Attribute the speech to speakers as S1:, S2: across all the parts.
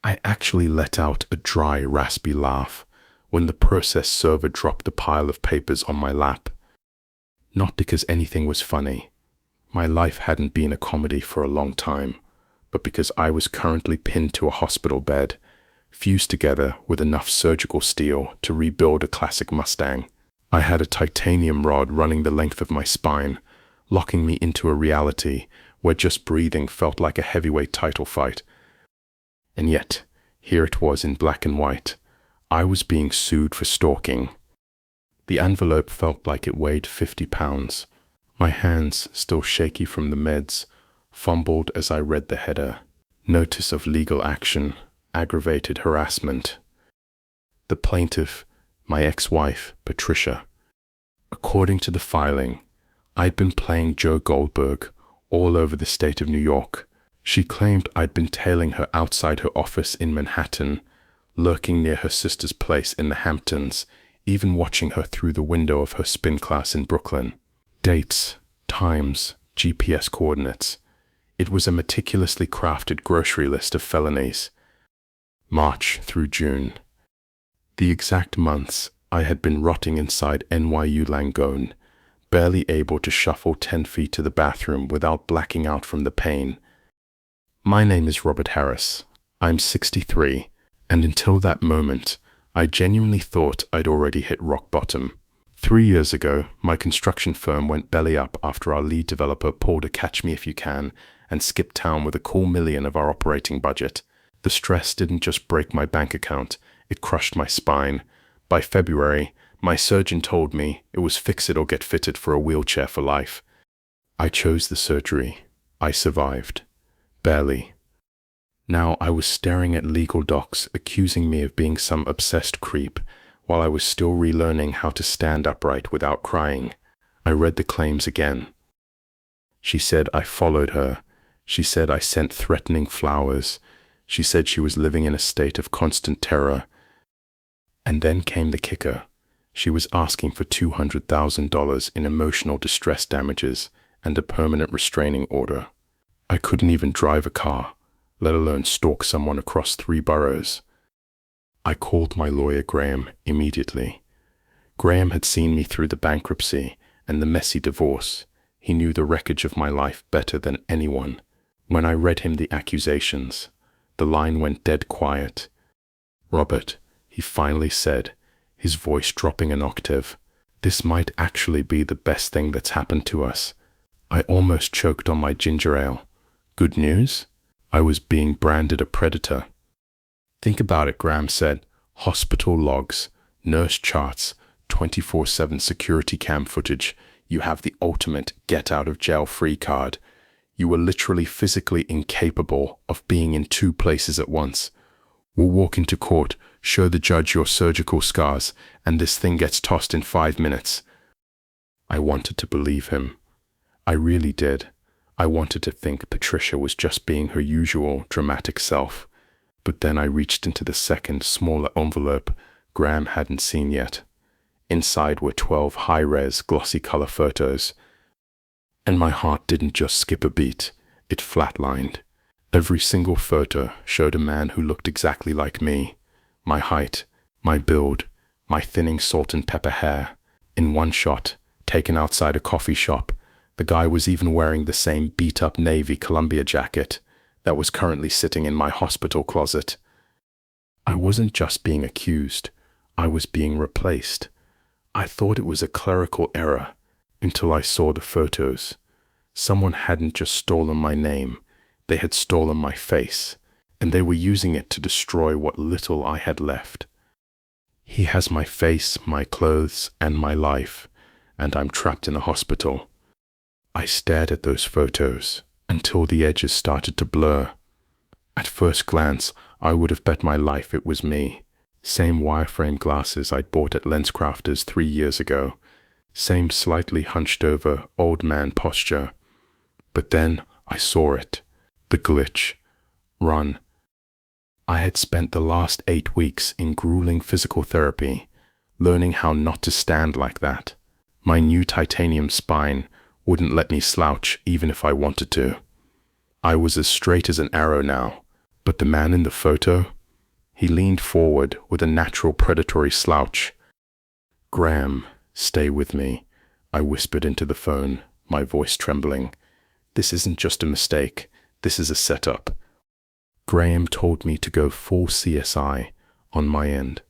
S1: I actually let out a dry, raspy laugh when the process server dropped the pile of papers on my lap. Not because anything was funny. My life hadn't been a comedy for a long time, but because I was currently pinned to a hospital bed, fused together with enough surgical steel to rebuild a classic Mustang. I had a titanium rod running the length of my spine, locking me into a reality where just breathing felt like a heavyweight title fight. And yet, here it was in black and white. I was being sued for stalking. The envelope felt like it weighed 50 pounds. My hands, still shaky from the meds, fumbled as I read the header. Notice of legal action, aggravated harassment. The plaintiff, my ex-wife, Patricia. According to the filing, I'd been playing Joe Goldberg all over the state of New York. She claimed I'd been tailing her outside her office in Manhattan, lurking near her sister's place in the Hamptons, even watching her through the window of her spin class in Brooklyn. Dates, times, GPS coordinates. It was a meticulously crafted grocery list of felonies. March through June. The exact months I had been rotting inside NYU Langone, barely able to shuffle 10 feet to the bathroom without blacking out from the pain. My name is Robert Harris. I'm 63, and until that moment, I genuinely thought I'd already hit rock bottom. 3 years ago, my construction firm went belly up after our lead developer pulled a catch me if you can and skipped town with a cool $1 million of our operating budget. The stress didn't just break my bank account, it crushed my spine. By February, my surgeon told me it was fix it or get fitted for a wheelchair for life. I chose the surgery. I survived. Barely. Now I was staring at legal docs accusing me of being some obsessed creep while I was still relearning how to stand upright without crying. I read the claims again. She said I followed her. She said I sent threatening flowers. She said she was living in a state of constant terror. And then came the kicker. She was asking for $200,000 in emotional distress damages and a permanent restraining order. I couldn't even drive a car, let alone stalk someone across 3 boroughs. I called my lawyer Graham immediately. Graham had seen me through the bankruptcy and the messy divorce. He knew the wreckage of my life better than anyone. When I read him the accusations, the line went dead quiet. "Robert," he finally said, his voice dropping an octave, "this might actually be the best thing that's happened to us." I almost choked on my ginger ale. Good news? I was being branded a predator. "Think about it," Graham said. "Hospital logs, nurse charts, 24/7 security cam footage. You have the ultimate get-out-of-jail-free card. You were literally physically incapable of being in 2 places at once. We'll walk into court, show the judge your surgical scars, and this thing gets tossed in 5 minutes. I wanted to believe him. I really did. I wanted to think Patricia was just being her usual dramatic self. But then I reached into the second, smaller envelope Graham hadn't seen yet. Inside were 12 high-res, glossy color photos. And my heart didn't just skip a beat, it flatlined. Every single photo showed a man who looked exactly like me. My height, my build, my thinning salt and pepper hair. In one shot, taken outside a coffee shop, the guy was even wearing the same beat-up navy Columbia jacket that was currently sitting in my hospital closet. I wasn't just being accused, I was being replaced. I thought it was a clerical error until I saw the photos. Someone hadn't just stolen my name, they had stolen my face, and they were using it to destroy what little I had left. He has my face, my clothes, and my life, and I'm trapped in a hospital. I stared at those photos until the edges started to blur. At first glance, I would have bet my life it was me. Same wireframe glasses I'd bought at LensCrafters 3 years ago. Same slightly hunched over old man posture. But then I saw it. The glitch. Run. I had spent the last 8 weeks in grueling physical therapy, learning how not to stand like that. My new titanium spine wouldn't let me slouch even if I wanted to. I was as straight as an arrow now, but the man in the photo, He leaned forward with a natural predatory slouch. "Graham, stay with me," I whispered into the phone, my voice trembling. "This isn't just a mistake. This is a setup." Graham told me to go full CSI on my end.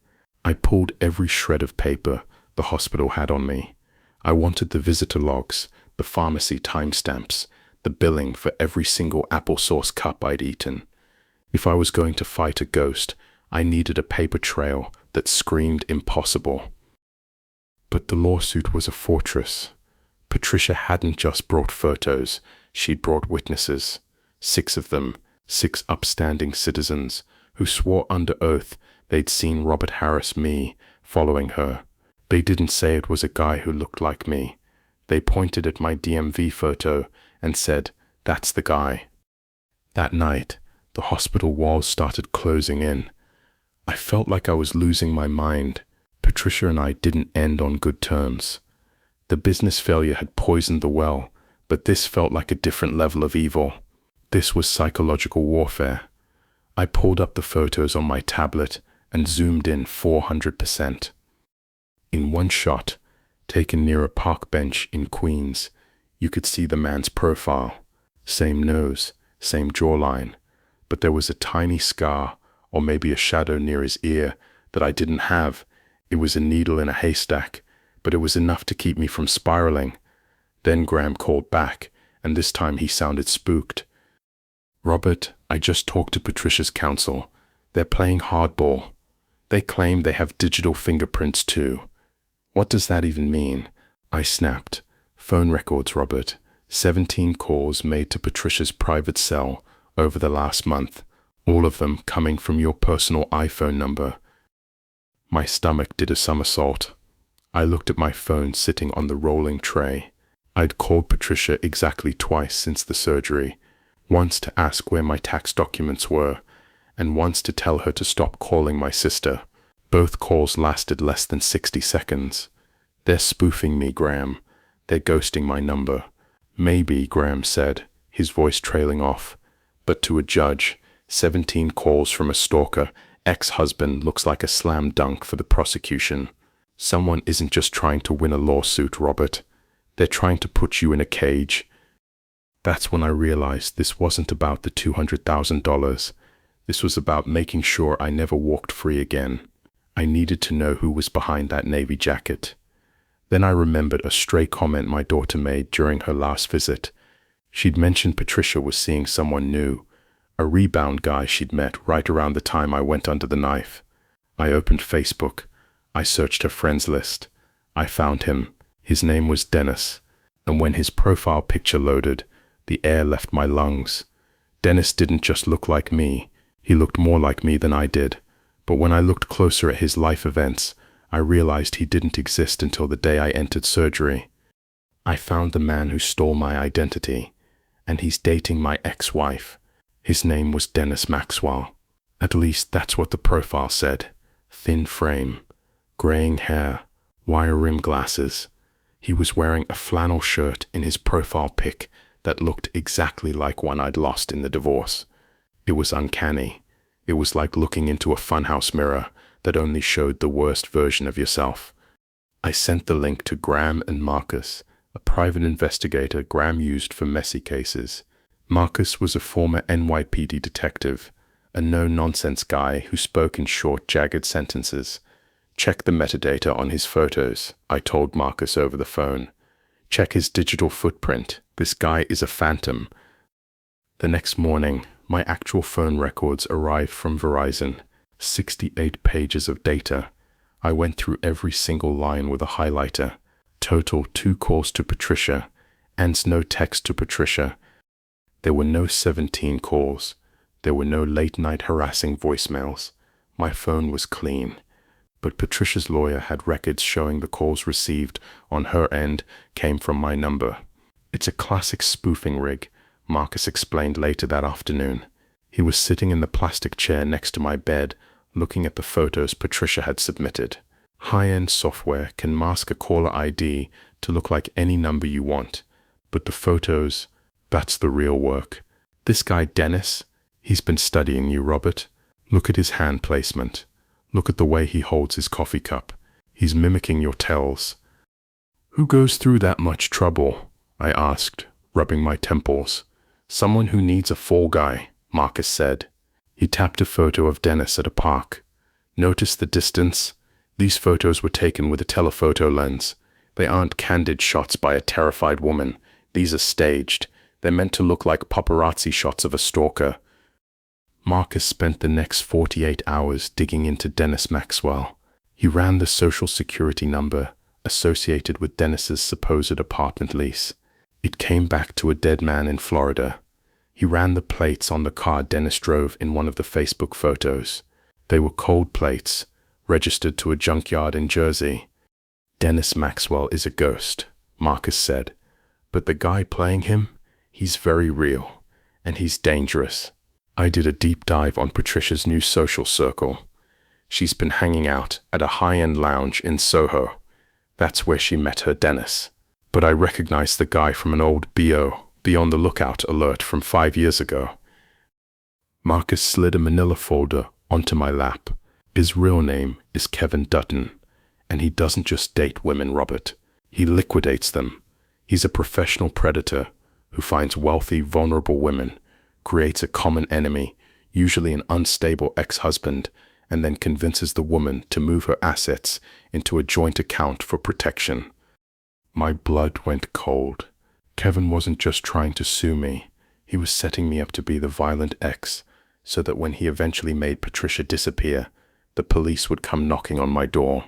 S1: I pulled every shred of paper the hospital had on me. I wanted the visitor logs, the pharmacy timestamps, the billing for every single applesauce cup I'd eaten. If I was going to fight a ghost, I needed a paper trail that screamed impossible. But the lawsuit was a fortress. Patricia hadn't just brought photos, she'd brought witnesses. 6 of them, 6 upstanding citizens who swore under oath they'd seen Robert Harris, me, following her. They didn't say it was a guy who looked like me. They pointed at my DMV photo and said, "That's the guy." That night, the hospital walls started closing in. I felt like I was losing my mind. Patricia and I didn't end on good terms. The business failure had poisoned the well, but this felt like a different level of evil. This was psychological warfare. I pulled up the photos on my tablet and zoomed in 400%. In one shot, taken near a park bench in Queens, you could see the man's profile. Same nose, same jawline, but there was a tiny scar, or maybe a shadow near his ear, that I didn't have. It was a needle in a haystack, but it was enough to keep me from spiraling. Then Graham called back, and this time he sounded spooked. "Robert, I just talked to Patricia's counsel. They're playing hardball. They claim they have digital fingerprints too." "What does that even mean?" I snapped. "Phone records, Robert. 17 calls made to Patricia's private cell over the last month, all of them coming from your personal iPhone number." My stomach did a somersault. I looked at my phone sitting on the rolling tray. I'd called Patricia exactly twice since the surgery, once to ask where my tax documents were, and once to tell her to stop calling my sister. Both calls lasted less than 60 seconds. "They're spoofing me, Graham. They're ghosting my number." "Maybe," Graham said, his voice trailing off. "But to a judge, 17 calls from a stalker, ex-husband looks like a slam dunk for the prosecution. Someone isn't just trying to win a lawsuit, Robert. They're trying to put you in a cage." That's when I realized this wasn't about the $200,000. This was about making sure I never walked free again. I needed to know who was behind that navy jacket. Then I remembered a stray comment my daughter made during her last visit. She'd mentioned Patricia was seeing someone new, a rebound guy she'd met right around the time I went under the knife. I opened Facebook. I searched her friends list. I found him. His name was Dennis, and when his profile picture loaded, the air left my lungs. Dennis didn't just look like me. He looked more like me than I did. But when I looked closer at his life events, I realized he didn't exist until the day I entered surgery. I found the man who stole my identity, and he's dating my ex-wife. His name was Dennis Maxwell. At least that's what the profile said. Thin frame, graying hair, wire-rimmed glasses. He was wearing a flannel shirt in his profile pic that looked exactly like one I'd lost in the divorce. It was uncanny. It was like looking into a funhouse mirror that only showed the worst version of yourself. I sent the link to Graham and Marcus, a private investigator Graham used for messy cases. Marcus was a former NYPD detective, a no-nonsense guy who spoke in short, jagged sentences. "Check the metadata on his photos," I told Marcus over the phone. "Check his digital footprint. This guy is a phantom." The next morning, my actual phone records arrived from Verizon. 68 pages of data. I went through every single line with a highlighter. Total 2 calls to Patricia, and no text to Patricia. There were no 17 calls. There were no late-night harassing voicemails. My phone was clean. But Patricia's lawyer had records showing the calls received on her end came from my number. "It's a classic spoofing rig," Marcus explained later that afternoon. He was sitting in the plastic chair next to my bed, looking at the photos Patricia had submitted. High-end software can mask a caller ID to look like any number you want. But the photos, that's the real work. "This guy Dennis, he's been studying you, Robert. Look at his hand placement. Look at the way he holds his coffee cup. He's mimicking your tells." "Who goes through that much trouble?" I asked, rubbing my temples. "Someone who needs a fall guy," Marcus said. He tapped a photo of Dennis at a park. "Notice the distance? These photos were taken with a telephoto lens. They aren't candid shots by a terrified woman. These are staged. They're meant to look like paparazzi shots of a stalker." Marcus spent the next 48 hours digging into Dennis Maxwell. He ran the social security number associated with Dennis's supposed apartment lease. It came back to a dead man in Florida. He ran the plates on the car Dennis drove in one of the Facebook photos. They were cold plates, registered to a junkyard in Jersey. "Dennis Maxwell is a ghost," Marcus said. "But the guy playing him, he's very real, and he's dangerous." I did a deep dive on Patricia's new social circle. She's been hanging out at a high-end lounge in Soho. That's where she met her Dennis. But I recognized the guy from an old BO, be on the lookout alert from 5 years ago. Marcus slid a manila folder onto my lap. His real name is Kevin Dutton, and he doesn't just date women, Robert. He liquidates them. He's a professional predator who finds wealthy, vulnerable women, creates a common enemy, usually an unstable ex-husband, and then convinces the woman to move her assets into a joint account for protection. My blood went cold. Kevin wasn't just trying to sue me. He was setting me up to be the violent ex, so that when he eventually made Patricia disappear, the police would come knocking on my door.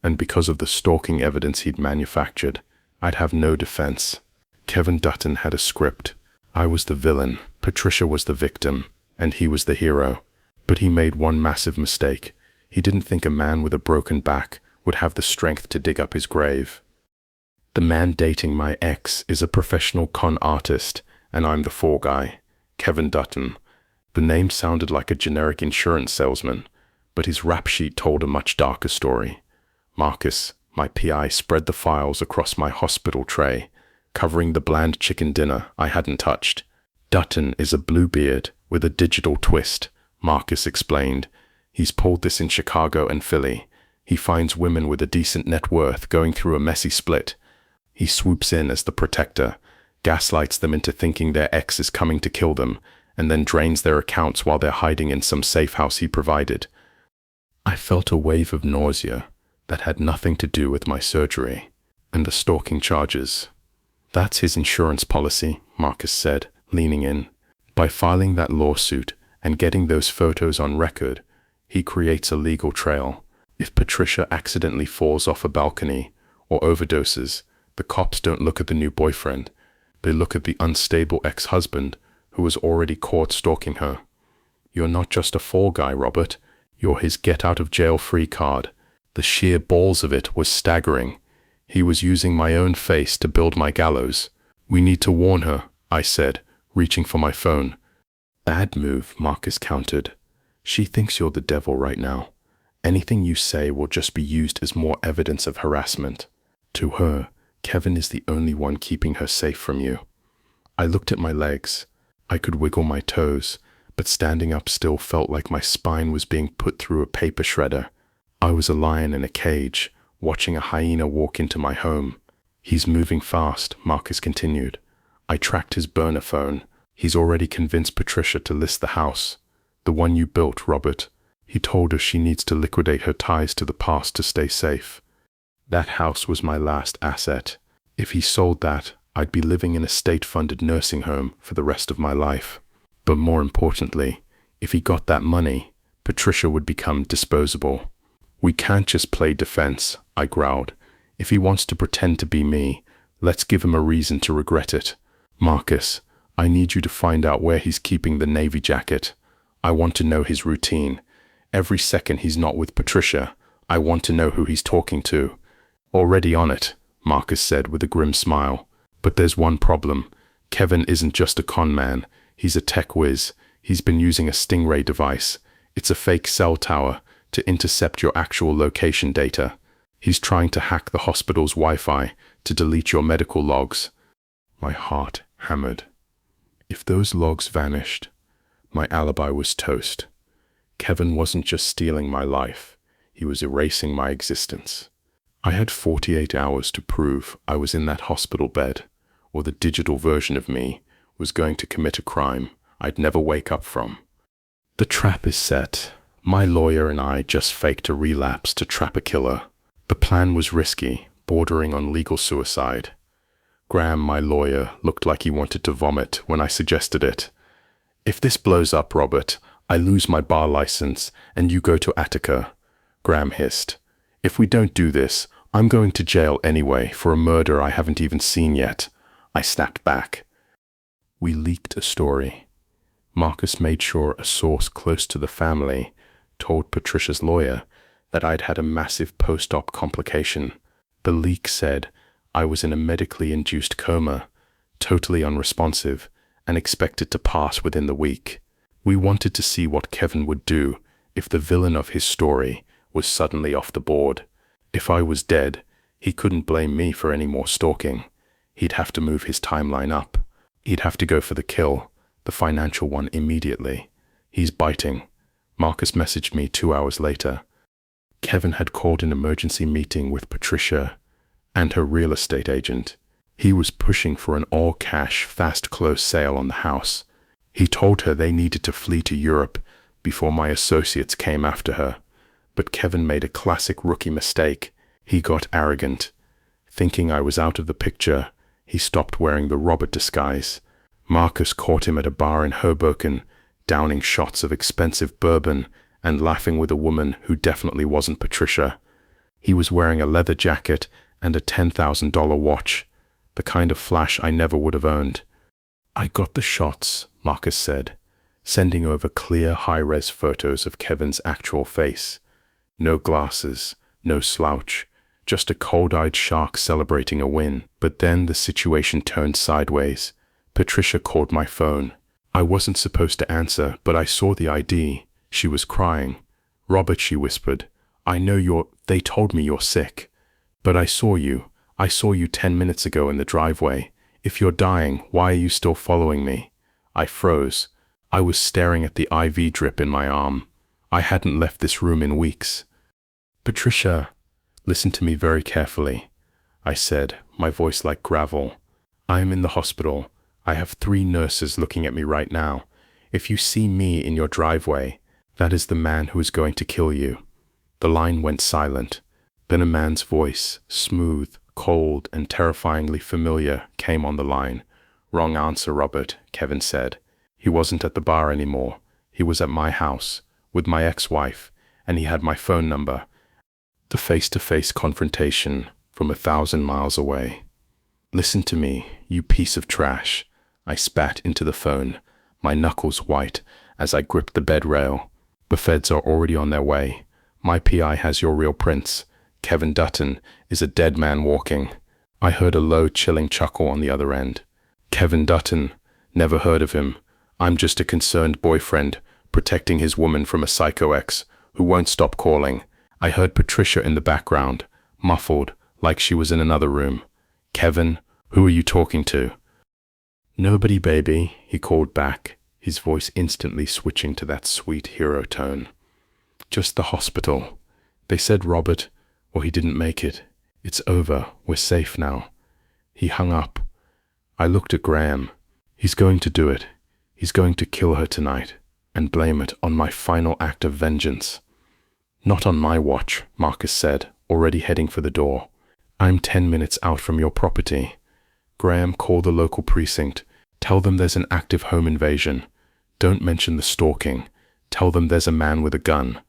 S1: And because of the stalking evidence he'd manufactured, I'd have no defense. Kevin Dutton had a script. I was the villain, Patricia was the victim, and he was the hero. But he made one massive mistake. He didn't think a man with a broken back would have the strength to dig up his grave. The man dating my ex is a professional con artist, and I'm the fall guy, Kevin Dutton. The name sounded like a generic insurance salesman, but his rap sheet told a much darker story. Marcus, my PI, spread the files across my hospital tray, covering the bland chicken dinner I hadn't touched. "Dutton is a Bluebeard with a digital twist," Marcus explained. "He's pulled this in Chicago and Philly. He finds women with a decent net worth going through a messy split. He swoops in as the protector, gaslights them into thinking their ex is coming to kill them, and then drains their accounts while they're hiding in some safe house he provided." I felt a wave of nausea that had nothing to do with my surgery and the stalking charges. "That's his insurance policy," Marcus said, leaning in. "By filing that lawsuit and getting those photos on record, he creates a legal trail. If Patricia accidentally falls off a balcony or overdoses, the cops don't look at the new boyfriend. They look at the unstable ex-husband who was already caught stalking her. You're not just a fall guy, Robert. You're his get-out-of-jail-free card." The sheer balls of it was staggering. He was using my own face to build my gallows. "We need to warn her," I said, reaching for my phone. "Bad move," Marcus countered. "She thinks you're the devil right now. Anything you say will just be used as more evidence of harassment. To her, Kevin is the only one keeping her safe from you." I looked at my legs. I could wiggle my toes, but standing up still felt like my spine was being put through a paper shredder. I was a lion in a cage, watching a hyena walk into my home. "He's moving fast," Marcus continued. "I tracked his burner phone. He's already convinced Patricia to list the house. The one you built, Robert. He told her she needs to liquidate her ties to the past to stay safe. That house was my last asset. If he sold that, I'd be living in a state-funded nursing home for the rest of my life. But more importantly, if he got that money, Patricia would become disposable. We can't just play defense," I growled. "If he wants to pretend to be me, let's give him a reason to regret it. Marcus, I need you to find out where he's keeping the navy jacket. I want to know his routine. Every second he's not with Patricia, I want to know who he's talking to." "Already on it," Marcus said with a grim smile. "But there's one problem. Kevin isn't just a con man. He's a tech whiz. He's been using a Stingray device. It's a fake cell tower to intercept your actual location data. He's trying to hack the hospital's Wi-Fi to delete your medical logs." My heart hammered. If those logs vanished, my alibi was toast. Kevin wasn't just stealing my life, he was erasing my existence. I had 48 hours to prove I was in that hospital bed, or the digital version of me was going to commit a crime I'd never wake up from. The trap is set. My lawyer and I just faked a relapse to trap a killer. The plan was risky, bordering on legal suicide. Graham, my lawyer, looked like he wanted to vomit when I suggested it. "If this blows up, Robert, I lose my bar license and you go to Attica," Graham hissed. "If we don't do this, I'm going to jail anyway for a murder I haven't even seen yet." I snapped back. We leaked a story. Marcus made sure a source close to the family told Patricia's lawyer that I'd had a massive post-op complication. The leak said I was in a medically induced coma, totally unresponsive, and expected to pass within the week. We wanted to see what Kevin would do if the villain of his story was suddenly off the board. If I was dead, he couldn't blame me for any more stalking. He'd have to move his timeline up. He'd have to go for the kill, the financial one, immediately. He's biting. Marcus messaged me 2 hours later. Kevin had called an emergency meeting with Patricia and her real estate agent. He was pushing for an all-cash, fast-close sale on the house. He told her they needed to flee to Europe before my associates came after her. But Kevin made a classic rookie mistake. He got arrogant. Thinking I was out of the picture, he stopped wearing the Robert disguise. Marcus caught him at a bar in Hoboken, downing shots of expensive bourbon and laughing with a woman who definitely wasn't Patricia. He was wearing a leather jacket and a $10,000 watch, the kind of flash I never would have owned. "I got the shots," Marcus said, sending over clear high-res photos of Kevin's actual face. No glasses, no slouch, just a cold-eyed shark celebrating a win. But then the situation turned sideways. Patricia called my phone. I wasn't supposed to answer, but I saw the ID. She was crying. "Robert," she whispered, they told me you're sick. But I saw you 10 minutes ago in the driveway. If you're dying, why are you still following me?" I froze. I was staring at the IV drip in my arm. I hadn't left this room in weeks. "Patricia, listen to me very carefully," I said, my voice like gravel. "I am in the hospital. I have 3 nurses looking at me right now. If you see me in your driveway, that is the man who is going to kill you." The line went silent. Then a man's voice, smooth, cold, and terrifyingly familiar, came on the line. "Wrong answer, Robert," Kevin said. "He wasn't at the bar anymore. He was at my house, with my ex-wife, and he had my phone number." The face-to-face confrontation from 1,000 miles away. "Listen to me, you piece of trash," I spat into the phone, my knuckles white as I gripped the bed rail. "The feds are already on their way. My PI has your real prints. Kevin Dutton is a dead man walking." I heard a low, chilling chuckle on the other end. "Kevin Dutton? Never heard of him. I'm just a concerned boyfriend, protecting his woman from a psycho ex who won't stop calling." I heard Patricia in the background, muffled, like she was in another room. "Kevin, who are you talking to?" "Nobody, baby," he called back, his voice instantly switching to that sweet hero tone. "Just the hospital. They said Robert, or he didn't make it. It's over. We're safe now." He hung up. I looked at Graham. He's going to do it. He's going to kill her tonight and blame it on my final act of vengeance. "Not on my watch," Marcus said, already heading for the door. "I'm 10 minutes out from your property. Graham, call the local precinct. Tell them there's an active home invasion. Don't mention the stalking. Tell them there's a man with a gun."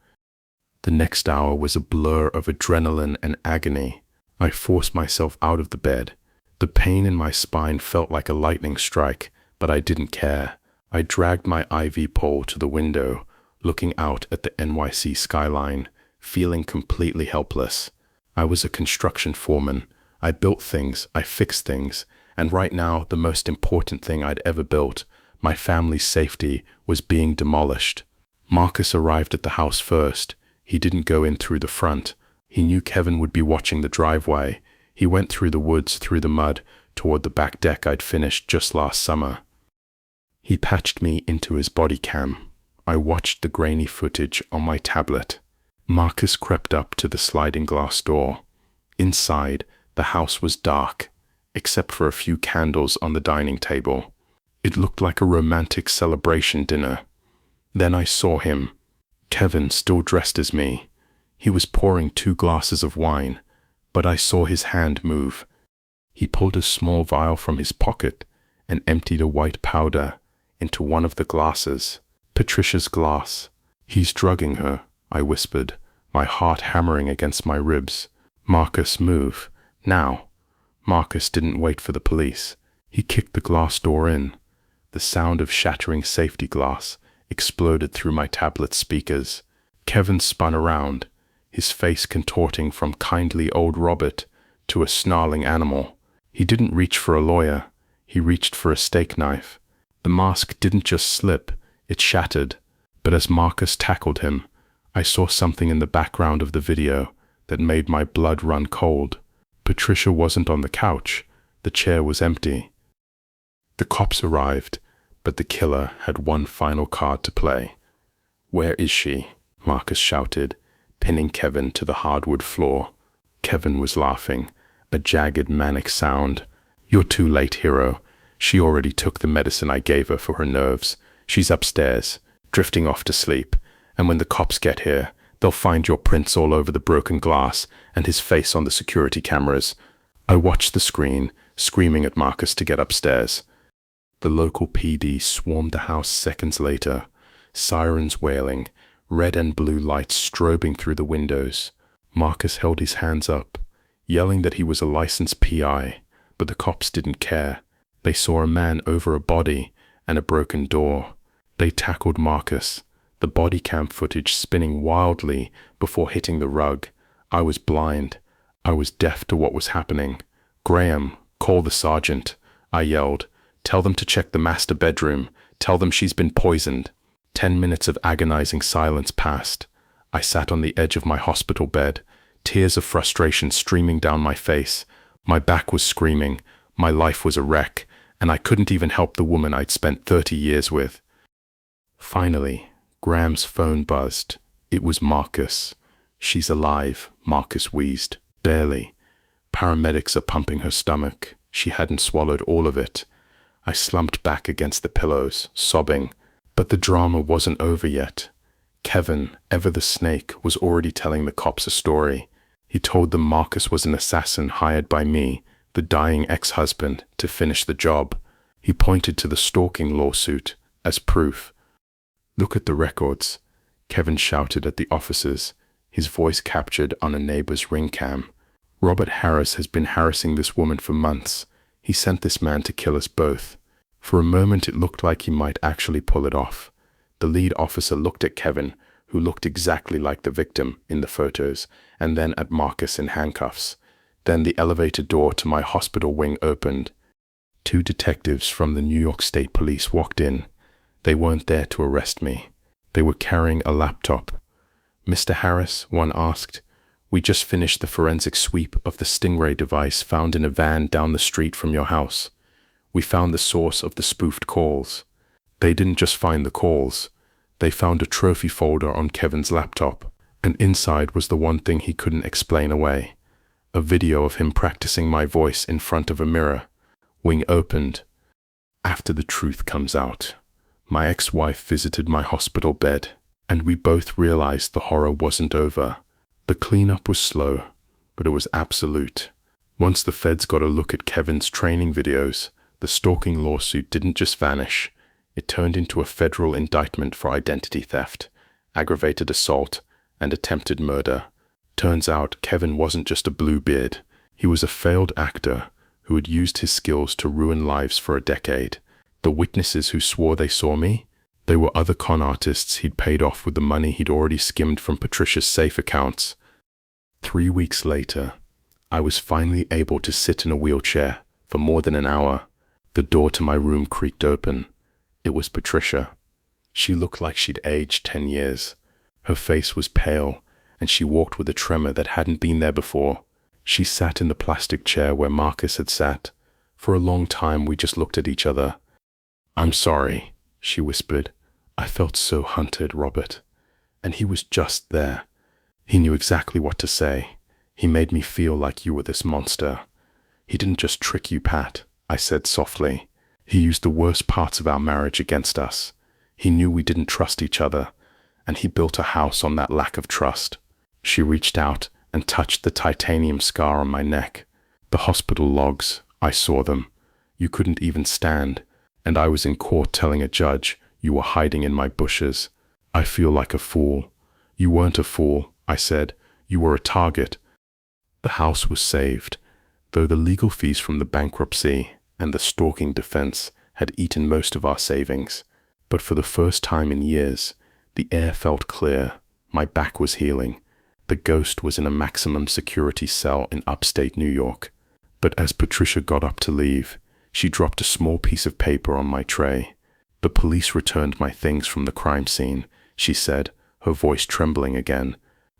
S1: The next hour was a blur of adrenaline and agony. I forced myself out of the bed. The pain in my spine felt like a lightning strike, but I didn't care. I dragged my IV pole to the window, looking out at the NYC skyline, feeling completely helpless. I was a construction foreman. I built things, I fixed things, and right now the most important thing I'd ever built, my family's safety, was being demolished. Marcus arrived at the house first. He didn't go in through the front. He knew Kevin would be watching the driveway. He went through the woods, through the mud, toward the back deck I'd finished just last summer. He patched me into his body cam. I watched the grainy footage on my tablet. Marcus crept up to the sliding glass door. Inside, the house was dark, except for a few candles on the dining table. It looked like a romantic celebration dinner. Then I saw him. Kevin, still dressed as me. He was pouring 2 glasses of wine, but I saw his hand move. He pulled a small vial from his pocket and emptied a white powder into one of the glasses. Patricia's glass. "He's drugging her," I whispered, my heart hammering against my ribs. "Marcus, move. Now." Marcus didn't wait for the police. He kicked the glass door in. The sound of shattering safety glass exploded through my tablet speakers. Kevin spun around, his face contorting from kindly old Robert to a snarling animal. He didn't reach for a lawyer. He reached for a steak knife. The mask didn't just slip, it shattered. But as Marcus tackled him, I saw something in the background of the video that made my blood run cold. Patricia wasn't on the couch. The chair was empty. The cops arrived, but the killer had one final card to play. "Where is she?" Marcus shouted, pinning Kevin to the hardwood floor. Kevin was laughing, a jagged, manic sound. "You're too late, hero. She already took the medicine I gave her for her nerves. She's upstairs, drifting off to sleep, and when the cops get here, they'll find your prints all over the broken glass and his face on the security cameras." I watched the screen, screaming at Marcus to get upstairs. The local PD swarmed the house seconds later, sirens wailing, red and blue lights strobing through the windows. Marcus held his hands up, yelling that he was a licensed PI, but the cops didn't care. They saw a man over a body and a broken door. They tackled Marcus, the body cam footage spinning wildly before hitting the rug. I was blind. I was deaf to what was happening. "Graham, call the sergeant," I yelled. "Tell them to check the master bedroom. Tell them she's been poisoned." 10 minutes of agonizing silence passed. I sat on the edge of my hospital bed, tears of frustration streaming down my face. My back was screaming. My life was a wreck, and I couldn't even help the woman I'd spent 30 years with. Finally, Graham's phone buzzed. It was Marcus. "She's alive," Marcus wheezed. "Barely. Paramedics are pumping her stomach. She hadn't swallowed all of it." I slumped back against the pillows, sobbing. But the drama wasn't over yet. Kevin, ever the snake, was already telling the cops a story. He told them Marcus was an assassin hired by me, the dying ex-husband, to finish the job. He pointed to the stalking lawsuit as proof. "Look at the records," Kevin shouted at the officers, his voice captured on a neighbor's ring cam. "Robert Harris has been harassing this woman for months. He sent this man to kill us both." For a moment it looked like he might actually pull it off. The lead officer looked at Kevin, who looked exactly like the victim in the photos, and then at Marcus in handcuffs. Then the elevator door to my hospital wing opened. 2 detectives from the New York State Police walked in. They weren't there to arrest me. They were carrying a laptop. "Mr. Harris," one asked, "we just finished the forensic sweep of the Stingray device found in a van down the street from your house. We found the source of the spoofed calls." They didn't just find the calls. They found a trophy folder on Kevin's laptop, and inside was the one thing he couldn't explain away. A video of him practicing my voice in front of a mirror. Wing opened. After the truth comes out, my ex-wife visited my hospital bed, and we both realized the horror wasn't over. The cleanup was slow, but it was absolute. Once the feds got a look at Kevin's training videos, the stalking lawsuit didn't just vanish. It turned into a federal indictment for identity theft, aggravated assault, and attempted murder. Turns out Kevin wasn't just a bluebeard. He was a failed actor who had used his skills to ruin lives for a decade. The witnesses who swore they saw me, they were other con artists he'd paid off with the money he'd already skimmed from Patricia's safe accounts. 3 weeks later, I was finally able to sit in a wheelchair for more than an hour. The door to my room creaked open. It was Patricia. She looked like she'd aged 10 years. Her face was pale, and she walked with a tremor that hadn't been there before. She sat in the plastic chair where Marcus had sat. For a long time we just looked at each other. "I'm sorry," she whispered. I felt so hunted, Robert. And he was just there. He knew exactly what to say. He made me feel like you were this monster. He didn't just trick you, Pat, I said softly. He used the worst parts of our marriage against us. He knew we didn't trust each other, and he built a house on that lack of trust. She reached out and touched the titanium scar on my neck. The hospital logs, I saw them. You couldn't even stand, and I was in court telling a judge you were hiding in my bushes. I feel like a fool. You weren't a fool, I said. You were a target. The house was saved, though the legal fees from the bankruptcy and the stalking defense had eaten most of our savings. But for the first time in years, the air felt clear. My back was healing. The ghost was in a maximum security cell in upstate New York. But as Patricia got up to leave, she dropped a small piece of paper on my tray. The police returned my things from the crime scene, she said, her voice trembling again.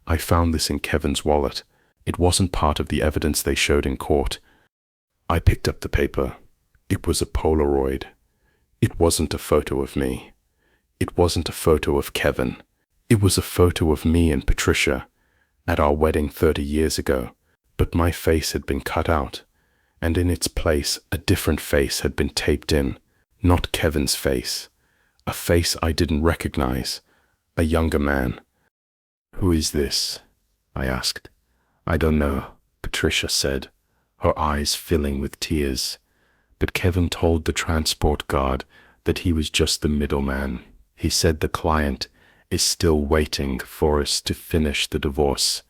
S1: I found this in Kevin's wallet. It wasn't part of the evidence they showed in court. I picked up the paper. It was a Polaroid. It wasn't a photo of me. It wasn't a photo of Kevin. It was a photo of me and Patricia at our wedding 30 years ago, but my face had been cut out, and in its place a different face had been taped in, not Kevin's face. A face I didn't recognize, a younger man. "Who is this?" I asked. "I don't know," Patricia said, her eyes filling with tears. But Kevin told the transport guard that he was just the middleman. He said the client is still waiting for us to finish the divorce.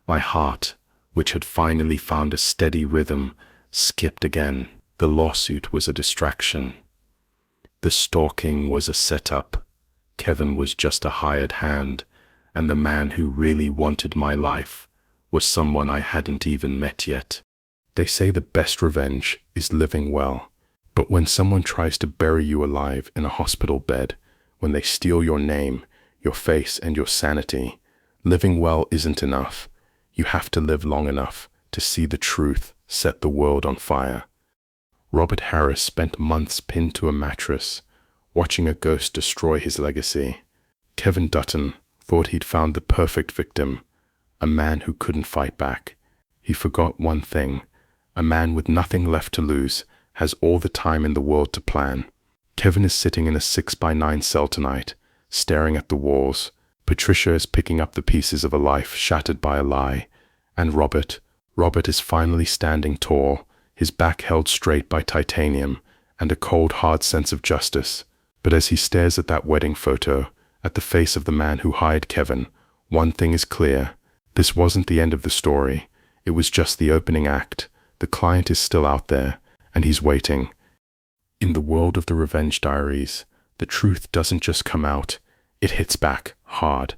S1: My heart, which had finally found a steady rhythm, skipped again. The lawsuit was a distraction. The stalking was a setup. Kevin was just a hired hand, and the man who really wanted my life was someone I hadn't even met yet. They say the best revenge is living well, but when someone tries to bury you alive in a hospital bed, when they steal your name, your face, and your sanity, living well isn't enough. You have to live long enough to see the truth set the world on fire. Robert Harris spent months pinned to a mattress, watching a ghost destroy his legacy. Kevin Dutton thought he'd found the perfect victim, a man who couldn't fight back. He forgot one thing. A man with nothing left to lose has all the time in the world to plan. Kevin is sitting in a 6x9 cell tonight, staring at the walls. Patricia is picking up the pieces of a life shattered by a lie. And Robert is finally standing tall, his back held straight by titanium and a cold, hard sense of justice. But as he stares at that wedding photo, at the face of the man who hired Kevin, one thing is clear. This wasn't the end of the story. It was just the opening act. The client is still out there, and he's waiting. In the world of the Revenge Diaries, the truth doesn't just come out, it hits back hard.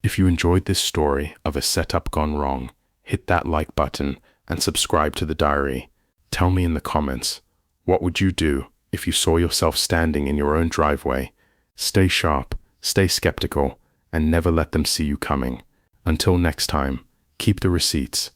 S1: If you enjoyed this story of a setup gone wrong, hit that like button and subscribe to the diary. Tell me in the comments, what would you do if you saw yourself standing in your own driveway? Stay sharp, stay skeptical, and never let them see you coming. Until next time, keep the receipts,